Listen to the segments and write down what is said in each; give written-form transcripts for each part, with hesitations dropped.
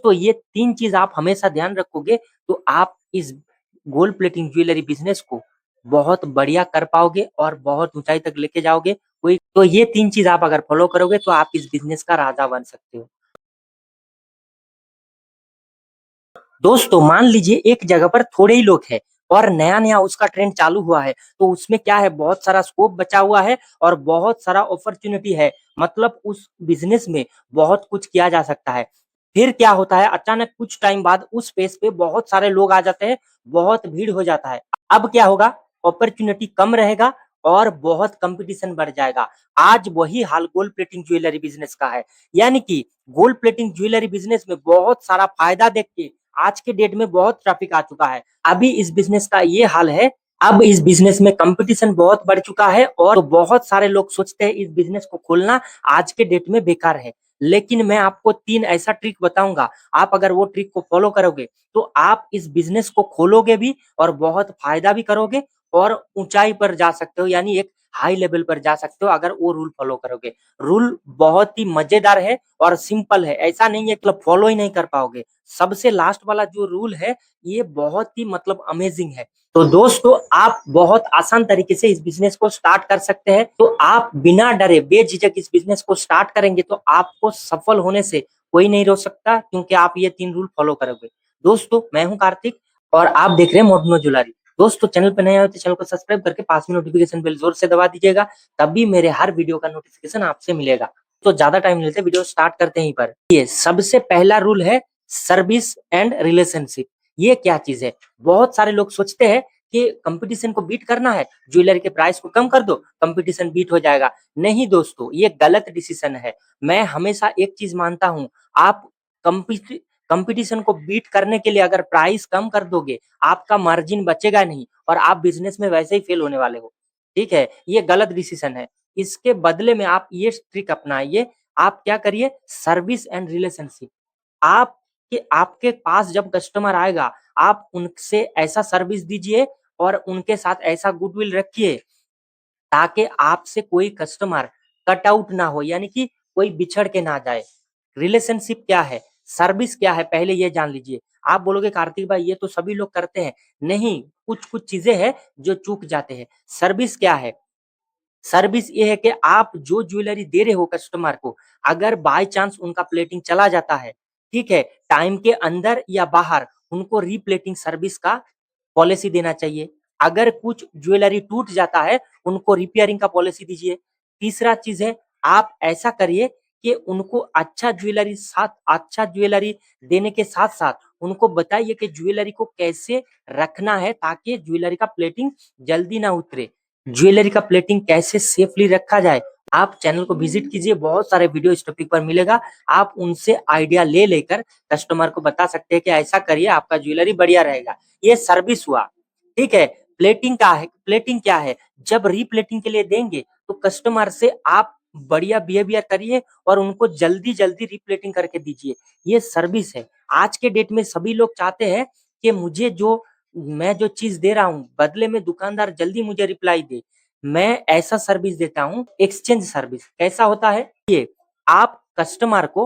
तो ये 3 चीज़ आप हमेशा ध्यान रखोगे तो आप इस गोल्ड प्लेटिंग ज्वेलरी बिज़नेस को बहुत बढ़िया कर पाओगे और बहुत ऊँचाई तक लेके जाओगे। कोई तो ये 3 चीज़ आप अगर फ़ॉलो करोगे तो आप इस बिज़नेस का राजा बन सकते हो। दोस्तों मान लीजिए एक जगह पर थोड़े ही लोग हैं और नया-नया उसका ट्रेंड चालू हुआ है, तो उसमें क्या है बहुत सारा स्कोप बचा हुआ है और बहुत सारा अपॉर्च्युनिटी है। मतलब उस बिज़नेस में बहुत कुछ किया जा सकता है। फिर क्या होता है अचानक कुछ टाइम बाद उस स्पेस पे बहुत सारे लोग आ जाते हैं, बहुत भीड़ हो जाता है। अब क्या होगा अपॉर्च्युनिटी कम रहेगा और बहुत कॉम्पिटिशन बढ़ जाएगा। आज वही हाल गोल्ड प्लेटिंग ज्वेलरी बिज़नेस का है। यानी कि गोल्ड प्लेटिंग ज्वेलरी बिज़नेस में बहुत सारा फ़ायदा देख के आज के डेट में बहुत ट्रैफिक आ चुका है। अभी इस बिज़नेस का ये हाल है, अब इस बिज़नेस में कॉम्पिटिशन बहुत बढ़ चुका है और तो बहुत सारे लोग सोचते हैं इस बिज़नेस को खोलना आज के डेट में बेकार है। लेकिन मैं आपको 3 ऐसा ट्रिक बताऊँगा, आप अगर वो ट्रिक को फ़ॉलो करोगे, तो आप इस बिज़नेस को खोलोगे भी और बहुत फ़ायदा भी करोगे और ऊँचाई पर जा सकते हो यानी एक हाई लेवल पर जा सकते हो अगर वो रूल फ़ॉलो करोगे। रूल बहुत ही मज़ेदार है और सिंपल है, ऐसा नहीं है मतलब फ़ॉलो ही नहीं कर पाओगे। सबसे लास्ट वाला जो रूल है, ये बहुत ही मतलब अमेज़िंग है। तो दोस्तों आप बहुत आसान तरीके से इस बिज़नेस को स्टार्ट कर सकते हैं। तो आप बिना डरे बेझिझक इस बिज़नेस को स्टार्ट करेंगे तो आपको सफल होने से कोई नहीं रोक सकता क्योंकि आप ये 3 रूल फ़ॉलो करोगे। दोस्तों मैं हूँ कार्तिक और आप देख रहे हैं मोटनो ज्वेलरी। दोस्तों चैनल पे नए आए हो तो चैनल को सब्सक्राइब करके पास में नोटिफ़िकेशन बेल ज़ोर से दबा दीजिएगा, तभी मेरे हर वीडियो का नोटिफ़िकेशन आपसे मिलेगा। तो ज़्यादा टाइम नहीं लेते वीडियो स्टार्ट करते हैं यहीं पर। ये सबसे पहला रूल है सर्विस एंड रिलेशनशिप। ये क्या चीज़ है? बहुत सारे लोग सोचते हैं कि कंपटीशन को बीट करना है, ज्वेलरी के प्राइस को कम कर दो, कंपटीशन बीट हो जाएगा। नहीं दोस्तों, ये गलत डिसीजन है। मैं हमेशा एक चीज़ मानता हूँ, आप कंपीटी कंपटीशन को बीट करने के लिए अगर प्राइस कम कर दोगे, आपका मार्जिन बचेगा नहीं और आप बिज़नेस में वैसे ही फेल होने वाले हो। ठीक है? ये गलत डिसीजन है। इसके बदले में आप ये ट्रिक अपनाइए, आप क्या करिए सर्विस एंड रिलेशनशिप। आपके पास जब कस्टमर आएगा, आप उनसे ऐसा सर्विस दीजिए और उनके साथ ऐसा गुडविल रखिए, ताकि आपसे कोई कस्टमर कट आउट ना हो, यानी कि कोई बिछड़ के ना जाए। रिलेशनशिप क्या है? सर्विस क्या है? पहले ये जान लीजिए। आप बोलोगे कार्तिक भाई ये तो सभी लोग करते हैं। नहीं, कुछ-कुछ चीज़ें हैं जो चूक जाते हैं। सर्विस क्या है? सर्विस ये है कि आप जो ज्वेलरी दे रहे हो कस्टमर को, अगर बाय चांस उनका प्लेटिंग चला जाता है, ठीक है? टाइम के अंदर या बाहर उनको रीप्लेटिंग सर्विस का पॉलिसी देना चाहिए। अगर कुछ ज्वेलरी टूट जाता है, उनको रिपेयरिंग का पॉलिसी दीजिए। तीसरा चीज़ है, आप ऐसा करिए कि उनको अच्छा ज्वेलरी देने के साथ-साथ उनको बताइए कि ज्वेलरी को कैसे रखना है ताकि ज्वेलरी का प्लेटिंग जल्दी ना उतरे। ज्वेलरी का प्लेटिंग कैसे सेफली रखा जाए, आप चैनल को विज़िट कीजिए, बहुत सारे वीडियो इस टॉपिक पर मिलेगा। आप उनसे आइडिया ले लेकर कस्टमर को बता सकते हैं कि ऐसा करिए आपका ज्वेलरी बढ़िया रहेगा। ये सर्विस हुआ, ठीक है? प्लेटिंग क्या है? जब रीप्लेटिंग के लिए देंगे तो कस्टमर से आप बढ़िया बिहेवियर करिए और उनको जल्दी-जल्दी रीप्लेटिंग करके दीजिए। ये सर्विस है। आज के डेट में सभी लोग चाहते हैं कि मैं जो चीज़ दे रहा हूँ, बदले में दुकानदार जल्दी मुझे रिप्लाई दे। मैं ऐसा सर्विस देता हूँ, एक्सचेंज सर्विस। कैसा होता है? ये आप कस्टमर को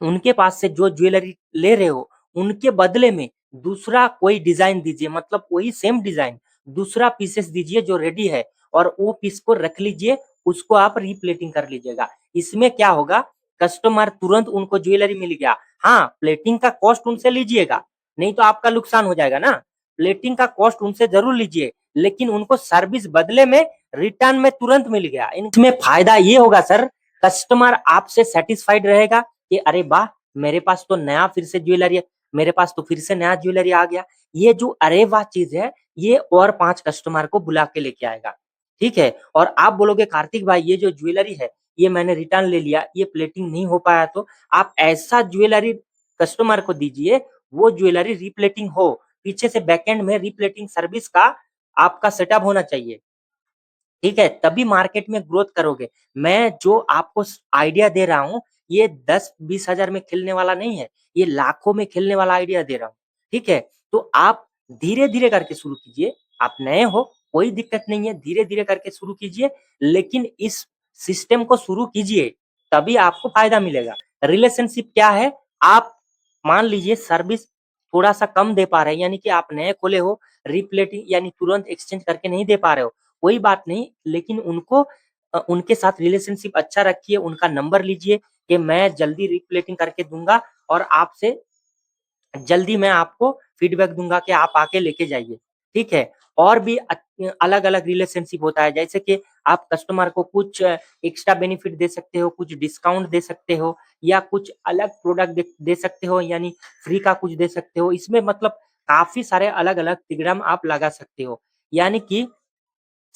उनके पास से जो ज्वेलरी ले रहे हो, उनके बदले में दूसरा कोई डिज़ाइन दीजिए, मतलब वही सेम डिज़ाइन, दूसरा पीसेस दीजिए जो रेडी है और वो पीस को रख लीजिए, उसको आप रीप्लेटिंग कर लीजिएगा। इसमें क्या होगा, कस्टमर तुरंत उनको ज्वेलरी मिल गया। हाँ, प्लेटिंग का कॉस्ट उनसे लीजिएगा, नहीं तो आपका नुकसान हो जाएगा ना। प्लेटिंग का कॉस्ट उनसे ज़रूर लीजिए, लेकिन उनको सर्विस बदले में रिटर्न में तुरंत मिल गया। इसमें फ़ायदा ये होगा सर, कस्टमर आपसे सैटिस्फाइड रहेगा कि अरे वाह! मेरे पास तो नया फिर से ज्वेलरी है, मेरे पास तो फिर से नया ज्वेलरी आ गया। ये जो अरे वाह चीज़ है, ये और 5 कस्टमर को बुला के लेके आएगा, ठीक है? और आप बोलोगे कार्तिक भाई ये जो ज्वेलरी है, ये मैंने रिटर्न ले लिया, ये प्लेटिंग नहीं हो पाया तो आप ऐसा ज्वेलरी कस्टमर को दीजिए, वो ज्वेलरी रिप्लेटिंग हो। पीछे से बैकएंड में रिप्लेटिंग सर्विस का आपका सेटअप होना चाहिए। ठीक है? तभी मार्केट में ग्रोथ करोगे। मैं जो आपको आइडिया दे रहा हूँ, ये 10-20 हज़ार में खेलने वाला नहीं है, ये लाखों में खेलने वाला आइडिया दे रहा हूँ। ठीक है? तो आप धीरे-धीरे करके शुरू कीजिए। आप नए हो, कोई दिक्कत नहीं है, धीरे-धीरे करके शुरू कीजिए, लेकिन इस सिस्टम को शुरू कीजिए, तभी आपको फ़ायदा मिलेगा। रिलेशनशिप क्या है? आप मान लीजिए सर्विस थोड़ा-सा कम दे पा रहे हैं, यानी कि आप नए खोले हो, रिप्लेटिंग यानी तुरंत एक्सचेंज करके नहीं दे पा रहे हो, कोई बात नहीं, लेकिन उनके साथ रिलेशनशिप अच्छा रखिए, उनका नंबर लीजिए कि मैं जल्दी रिप्लेटिंग करके दूँगा और आपसे जल्दी मैं आपको फीडबैक दूँगा कि आप आके लेके जाइए, ठीक है? और भी अलग-अलग रिलेशनशिप होता है, जैसे कि आप कस्टमर को कुछ एक्स्ट्रा बेनिफिट दे सकते हो, कुछ डिस्काउंट दे सकते हो या कुछ अलग प्रोडक्ट दे दे सकते हो, यानी फ्री का कुछ दे सकते हो। इसमें मतलब काफ़ी सारे अलग-अलग तिगड़म आप लगा सकते हो। यानी कि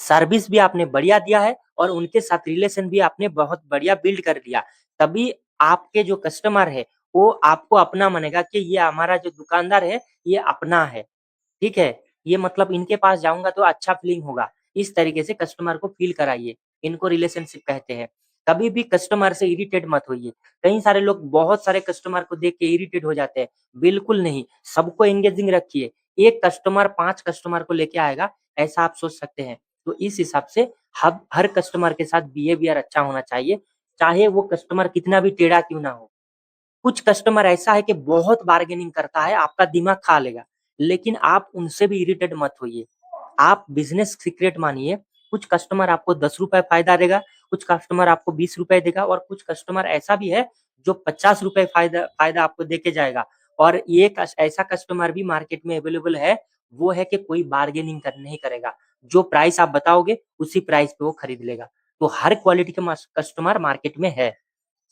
सर्विस भी आपने बढ़िया दिया है और उनके साथ रिलेशन भी आपने बहुत बढ़िया बिल्ड कर लिया। तभी आपके जो कस्टमर है, वो आपको अपना मानेगा कि ये हमारा जो दुकानदार है, ये अपना है। ठीक है? ये मतलब इनके पास जाऊँगा तो अच्छा फीलिंग होगा। इस तरीके से कस्टमर को फ़ील कराइए, इनको रिलेशनशिप कहते हैं। कभी भी कस्टमर से इरिटेट मत होइए। कई सारे लोग बहुत सारे कस्टमर को देख के इरिटेट हो जाते हैं, बिल्कुल नहीं, सबको एंगेजिंग रखिए। 1 कस्टमर 5 कस्टमर को लेके आएगा, ऐसा आप सोच सकते हैं। तो इस हिसाब से हब हर कस्टमर के साथ बिहेवियर अच्छा होना चाहिए, चाहे वो कस्टमर कितना भी टेढ़ा क्यों ना हो। कुछ कस्टमर ऐसा है कि बहुत बार्गेनिंग करता है, आपका दिमाग खा लेगा, लेकिन आप उनसे भी इरिटेट मत होइए। आप बिज़नेस सीक्रेट मानिए, कुछ कस्टमर आपको ₹10 फ़ायदा देगा, कुछ कस्टमर आपको ₹20 देगा और कुछ कस्टमर ऐसा भी है जो ₹50 फ़ायदा फ़ायदा आपको देके जाएगा। और ये ऐसा कस्टमर भी मार्केट में अवेलेबल है, वो है कि कोई बार्गेनिंग नहीं करेगा। जो प्राइस आप बताओगे, उसी प्राइस पे वो खरीद लेगा। तो हर क्वालिटी के कस्टमर मार्केट में है।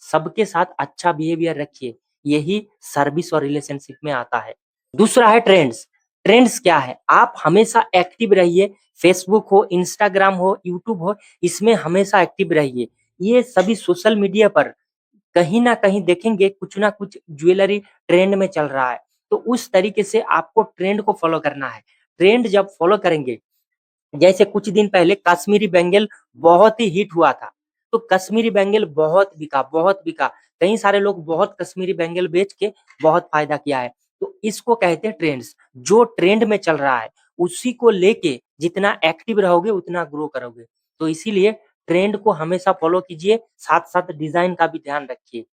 सबके साथ अच्छा बिहेवियर रखिए, यही सर्विस और रिलेशनशिप में आता है। दूसरा है ट्रेंड्स। ट्रेंड्स क्या है? आप हमेशा एक्टिव रहिए, फेसबुक हो, इंस्टाग्राम हो, यूट्यूब हो, इसमें हमेशा एक्टिव रहिए। ये सभी सोशल मीडिया पर कहीं न कहीं देखेंगे कुछ न कुछ ज्वेलरी ट्रेंड में चल रहा है, तो उस तरीके से आपको ट्रेंड को फ़ॉलो करना है। ट्रेंड जब फ़ॉलो करेंगे, जैसे कुछ दिन पहले कश्मीरी बैंगल बहुत ही हिट हुआ था, तो कश्मीरी बैंगल बहुत बिका, बहुत बिका। कई सारे लोग बहुत कश्मीरी बैंगल बेच के बहुत फ़ायदा किया है। तो इसको कहते हैं ट्रेंड्स। जो ट्रेंड में चल रहा है, उसी को लेके जितना एक्टिव रहोगे उतना ग्रो करोगे। तो इसीलिए ट्रेंड को हमेशा फ़ॉलो कीजिए, साथ-साथ डिज़ाइन का भी ध्यान रखिए।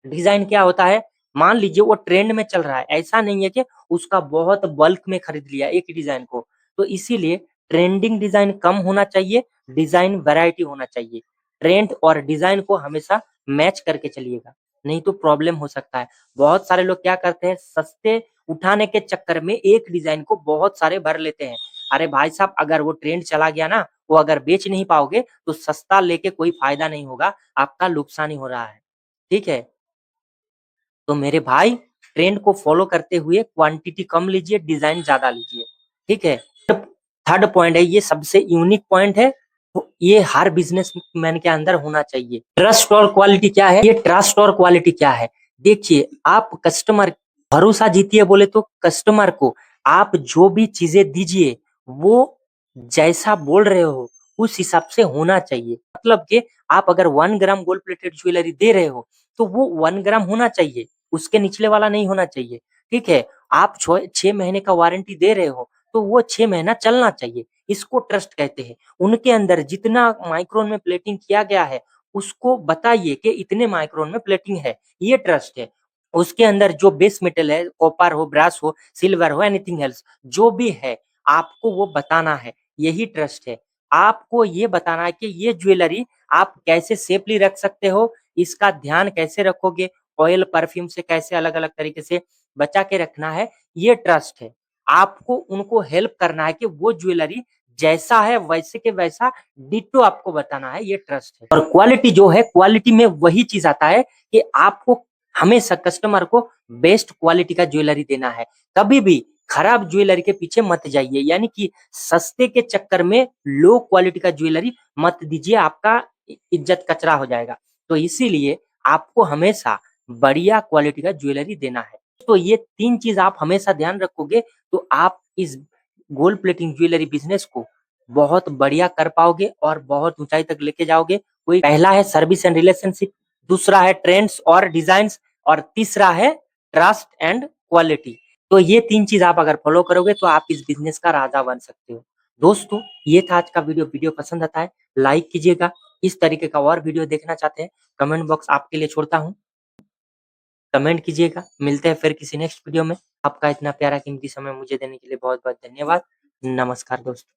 डिज़ाइन क्या होता है? मान लीजिए वो ट्रेंड में चल रहा है, ऐसा नहीं है कि उसका बहुत बल्क में खरीद लिया एक डिज़ाइन को। तो इसीलिए ट्रेंडिंग डिज़ाइन कम होना चाहिए, डिज़ाइन वैरायटी होना चाहिए। ट्रेंड और डिज़ाइन को हमेशा मैच करके चलिएगा, नहीं तो प्रॉब्लम हो सकता है। बहुत सारे लोग क्या करते हैं, सस्ते उठाने के चक्कर में एक डिज़ाइन को बहुत सारे भर लेते हैं। अरे भाई साहब, अगर वो ट्रेंड चला गया ना, वो अगर बेच नहीं पाओगे, तो सस्ता लेके कोई फ़ायदा नहीं होगा, आपका नुकसान ही हो रहा है। ठीक है? तो मेरे भाई, ट्रेंड को फ़ॉलो करते हुए क्वांटिटी कम लीजिए, डिज़ाइन ज़्यादा लीजिए, ठीक है? तब थर्ड पॉइंट है, ये सबसे यूनिक पॉइंट है, तो ये हर बिज़नेसमैन के अंदर होना चाहिए। ट्रस्ट और क्वालिटी क्या है? ये ट्रस्ट और क्वालिटी क्या है? देखिए, आप कस्टमर भरोसा जीतिए बोले तो कस्टमर को आप जो भी चीज़ें दीजिए, वो जैसा बोल रहे हो, उस हिसाब से होना चाहिए। मतलब कि आप अगर 1 ग्राम गोल्ड प्लेटेड ज्वेलरी दे रहे हो, तो वो 1 ग्राम होना चाहिए, उसके निचले वाला नहीं होना चाहिए, ठीक है? आप 6 महीने का वारंटी दे रहे हो, तो वो 6 महीना चलना चाहिए, इसको ट्रस्ट कहते हैं। उनके अंदर जितना माइक्रोन में प्लेटिंग किया गया है, उसको बताइए कि इतने माइक्रोन में प्लेटिंग है, ये ट्रस्ट है। उसके अंदर जो बेस मेटल है, कॉपर हो, ब्रास हो, सिल्वर हो, एनीथिंग एल्स, जो भी है, आपको वो बताना है, यही ट्रस्ट है। आपको ये बताना है कि ये ज्वेलरी आप कैसे सेफली रख सकते हो, इसका ध्यान कैसे रखोगे, ऑयल, परफ्यूम से कैसे अलग-अलग तरीके से बचा के रखना है, ये ट्रस्ट है। आपको उनको हेल्प करना है कि वो ज्वेलरी जैसा है वैसे के वैसा डिट्टो आपको बताना है, ये ट्रस्ट है। और क्वालिटी जो है, क्वालिटी में वही चीज़ आता है कि आपको हमेशा कस्टमर को बेस्ट क्वालिटी का ज्वेलरी देना है। कभी भी खराब ज्वेलरी के पीछे मत जाइए, यानी कि सस्ते के चक्कर में लो क्वालिटी का ज्वेलरी मत दीजिए, आपका इज्जत कचरा हो जाएगा। तो इसीलिए आपको हमेशा बढ़िया क्वालिटी का ज्वेलरी देना है। तो ये 3 चीज़ आप हमेशा ध्यान रखोगे, तो आप इस गोल्ड प्लेटिंग ज्वेलरी बिज़नेस को बहुत बढ़िया कर पाओगे और बहुत ऊँचाई तक लेके जाओगे। कोई पहला है सर्विस एंड रिलेशनशिप, दूसरा है ट्रेंड्स और डिज़ाइन्स और तीसरा है ट्रस्ट एंड क्वालिटी। तो ये 3 चीज़ आप अगर फ़ॉलो करोगे तो आप इस बिज़नेस का राजा बन सकते हो। दोस्तों, ये था आज का वीडियो। वीडियो पसंद आता है, लाइक कीजिएगा। इस तरीके का और वीडियो देखना चाहते हैं, कमेंट बॉक्स आपके लिए छोड़ता हूँ। कमेंट कीजिएगा। मिलते हैं फिर किसी नेक्स्ट वीडियो में। आपका इतना प्यारा कीमती समय मुझे देने के लिए बहुत-बहुत धन्यवाद। नमस्कार दोस्तों।